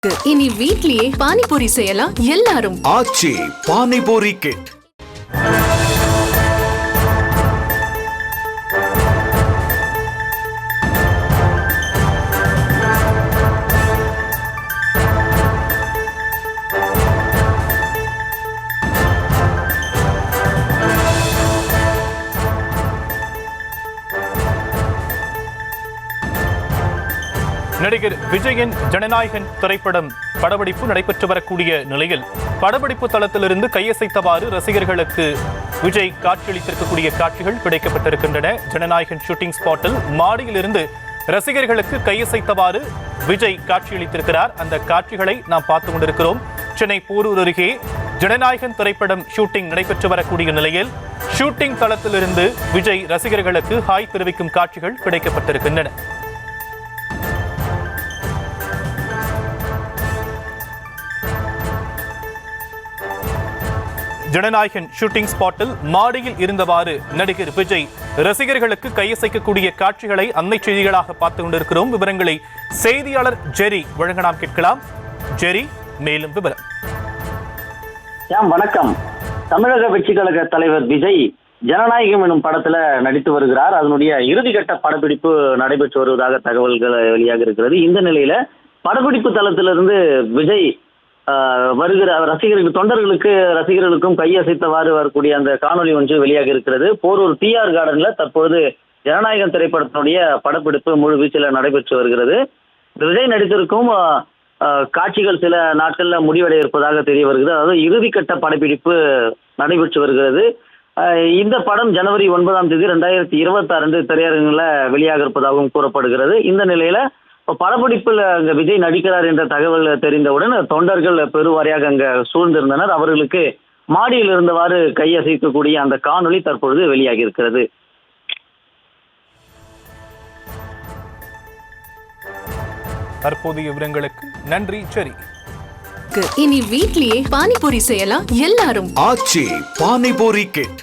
இனி வீட்லயே பானிபூரி செய்யலாம் எல்லாரும். ஆச்சி பானிபூரி கிட். நடிகர் விஜயின் ஜனநாயகன் திரைப்படம் படப்பிடிப்பு நடைபெற்று வரக்கூடிய நிலையில் படப்பிடிப்பு தளத்திலிருந்து கையசைத்தவாறு ரசிகர்களுக்கு விஜய் காட்சியளித்திருக்கக்கூடிய காட்சிகள் கிடைக்கப்பட்டிருக்கின்றன. ஜனநாயகன் ஷூட்டிங் ஸ்பாட்டில் மாடியிலிருந்து ரசிகர்களுக்கு கையசைத்தவாறு விஜய் காட்சியளித்திருக்கிறார். அந்த காட்சிகளை நாம் பார்த்து கொண்டிருக்கிறோம். சென்னை போரூர் அருகே ஜனநாயகன் திரைப்படம் ஷூட்டிங் நடைபெற்று வரக்கூடிய நிலையில் ஷூட்டிங் தளத்திலிருந்து விஜய் ரசிகர்களுக்கு ஹாய் தெரிவிக்கும் காட்சிகள் கிடைக்கப்பட்டிருக்கின்றன. ஜனநாயகன் ஷூட்டிங் ஸ்பாட்டில் மாடியில் இருந்தவாறு நடிகர் விஜய் ரசிகர்களுக்கு கையசைக்கக்கூடிய காட்சிகளை அன்னை செய்திகளாக பார்த்துக் கொண்டிருக்கிறோம். விவரங்களை செய்தியாளர் ஜெரி வழங்க நாம் கேட்கலாம். ஜெரி, மேலும் விவரம். வணக்கம். தமிழக வெற்றி கழக தலைவர் விஜய் ஜனநாயகம் எனும் படத்துல நடித்து வருகிறார். அதனுடைய இறுதிக்கட்ட படப்பிடிப்பு நடைபெற்று வருவதாக தகவல்கள் வெளியாக இருக்கிறது. இந்த நிலையில படப்பிடிப்பு தளத்திலிருந்து விஜய் வருகிற ரசிகர்களுக்கும் கையசைத்தவாறு வரக்கூடிய அந்த காணொலி ஒன்று வெளியாக இருக்கிறது. போரூர் TR கார்டன்ல தற்பொழுது ஜனநாயகம் திரைப்படத்தினுடைய படப்பிடிப்பு முழு வீச்சில் நடைபெற்று வருகிறது. விஜய் நடித்திருக்கும் காட்சிகள் சில நாட்கள்ல முடிவடைய இருப்பதாக தெரிய வருகிறது. அதாவது இறுதிக்கட்ட படப்பிடிப்பு நடைபெற்று வருகிறது. இந்த படம் ஜனவரி 9ஆம் தேதி 2026 திரையரங்குல வெளியாக இருப்பதாகவும் கூறப்படுகிறது. இந்த நிலையில படப்பிடிப்பில் அங்க விஜய் நடிக்கிறார் என்ற தகவல் தெரிந்தவுடன் தொண்டர்கள் பெருவாரியாக அங்க சூழ்ந்திருந்தனர். அவர்களுக்கு மாடியில் இருந்தவாறு கையசைக்கக்கூடிய அந்த காணொலி தற்பொழுது வெளியாகி இருக்கிறது. தற்போதைய விவரங்களுக்கு நன்றி சரி. இனி வீட்லயே பானிபூரி செய்யலாம் எல்லாரும். ஆச்சி பானிபூரி கிட்.